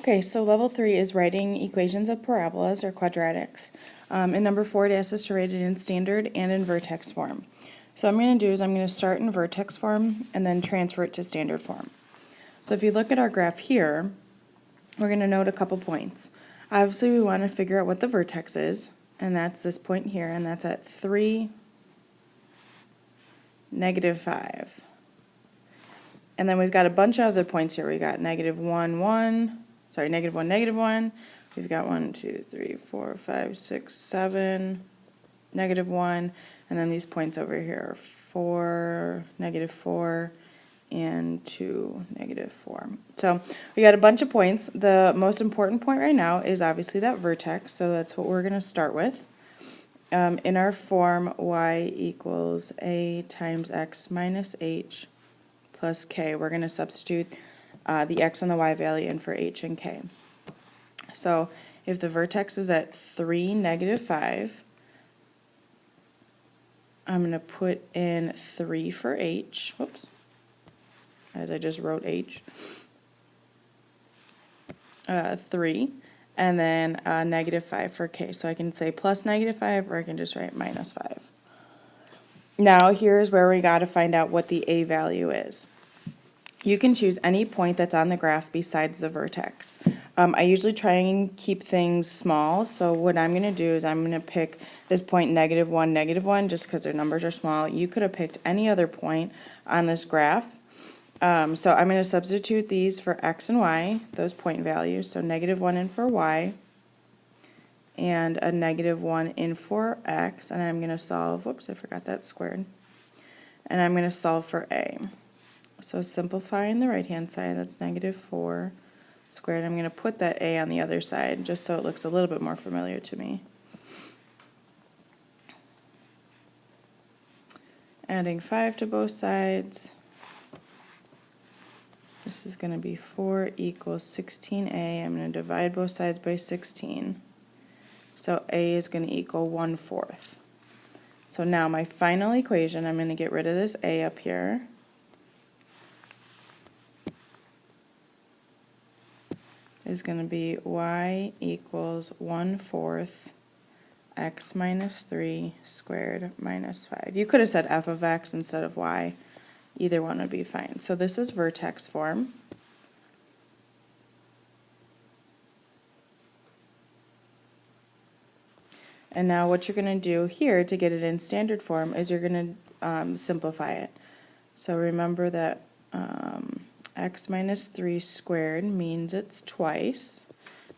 Okay, so level 3 is writing equations of parabolas or quadratics. In number 4, it asks us to write it in standard and in vertex form. So what I'm going to do is I'm going to start in vertex form and then transfer it to standard form. So if you look at our graph here, we're going to note a couple points. Obviously, we want to figure out what the vertex is, and that's this point here, and that's at 3, -5. And then we've got a bunch of other points here. We got -1, 1. Sorry, -1, -1. We've got 1, 2, 3, 4, 5, 6, 7, -1, and then these points over here are 4, -4, and 2, -4. So we got a bunch of points. The most important point right now is obviously that vertex, so that's what we're going to start with. In our form, y equals a times x minus h plus k, we're going to substitute the x and the y value in for h and k. So if the vertex is at 3, -5, I'm going to put in 3 for h, whoops, as I just wrote h, 3, and then -5 for k. So I can say plus -5, or I can just write -5. Now here's where we got to find out what the a value is. You can choose any point that's on the graph besides the vertex. I usually try and keep things small, so what I'm going to do is I'm going to pick this point -1, -1, just because their numbers are small. You could have picked any other point on this graph. So I'm going to substitute these for x and y, those point values, so -1 in for y, and a -1 in for x, and I'm going to solve, whoops, I forgot that squared, and I'm going to solve for a. So simplifying the right-hand side, that's -4 squared. I'm going to put that a on the other side, just so it looks a little bit more familiar to me. Adding 5 to both sides. This is going to be 4 equals 16a. I'm going to divide both sides by 16. So a is going to equal 1/4. So now my final equation, I'm going to get rid of this a up here. Is going to be y equals 1/4 x minus 3 squared minus 5. You could have said f of x instead of y. Either one would be fine. So this is vertex form. And now what you're going to do here to get it in standard form is you're going to simplify it. So remember that x minus 3 squared means it's twice.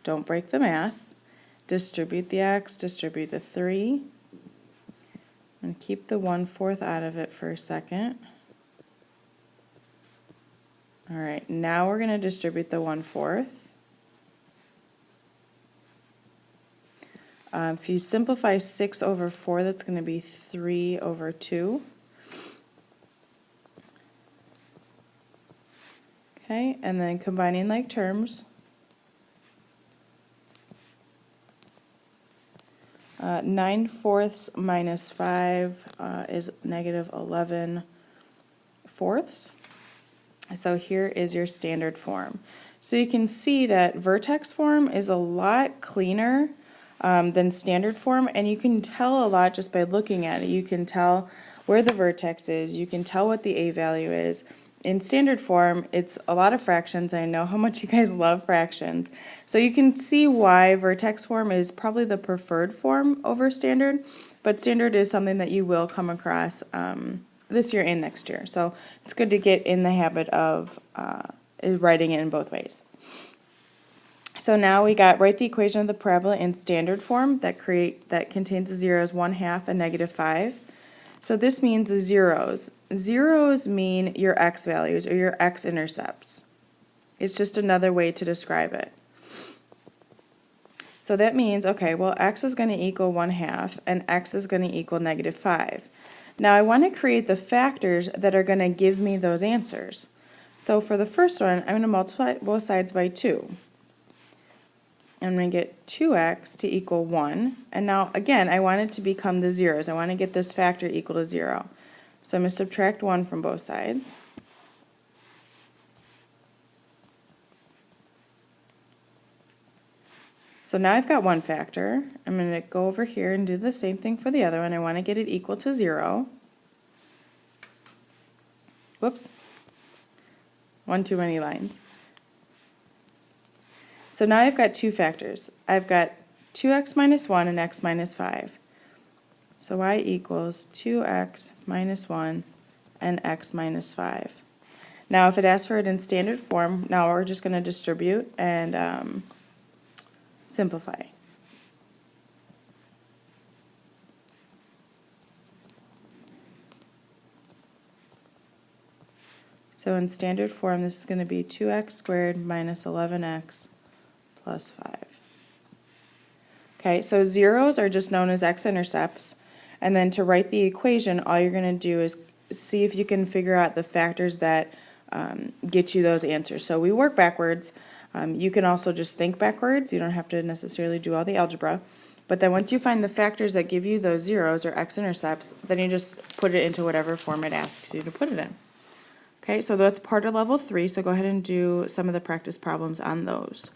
Don't break the math. Distribute the x, distribute the 3, and keep the 1/4 out of it for a second. Alright, now we're going to distribute the 1/4. If you simplify 6 over 4, that's going to be 3 over 2. Okay, and then combining like terms. 9/4 minus 5 is -11/4. So here is your standard form. So you can see that vertex form is a lot cleaner than standard form, and you can tell a lot just by looking at it. You can tell where the vertex is, you can tell what the a value is. In standard form, it's a lot of fractions. I know how much you guys love fractions. So you can see why vertex form is probably the preferred form over standard, but standard is something that you will come across this year and next year. So it's good to get in the habit of writing it in both ways. So now we got write the equation of the parabola in standard form that contains the zeros 1/2 and -5. So this means the zeros. Zeros mean your x values or your x-intercepts. It's just another way to describe it. So that means, okay, well, x is going to equal 1/2 and x is going to equal -5. Now I want to create the factors that are going to give me those answers. So for the first one, I'm going to multiply both sides by 2. I'm going to get 2x to equal 1. And now, again, I want it to become the zeros. I want to get this factor equal to 0. So I'm going to subtract 1 from both sides. So now I've got one factor. I'm going to go over here and do the same thing for the other one. I want to get it equal to 0. Whoops. One too many lines. So now I've got two factors. I've got 2x minus 1 and x minus 5. So y equals 2x minus 1 and x minus 5. Now if it asks for it in standard form, now we're just going to distribute and simplify. So in standard form, this is going to be 2x squared minus 11x plus 5. Okay, so zeros are just known as x-intercepts. And then to write the equation, all you're going to do is see if you can figure out the factors that get you those answers. So we work backwards. You can also just think backwards. You don't have to necessarily do all the algebra. But then once you find the factors that give you those zeros or x-intercepts, then you just put it into whatever form it asks you to put it in. Okay, so that's part of level 3, so go ahead and do some of the practice problems on those.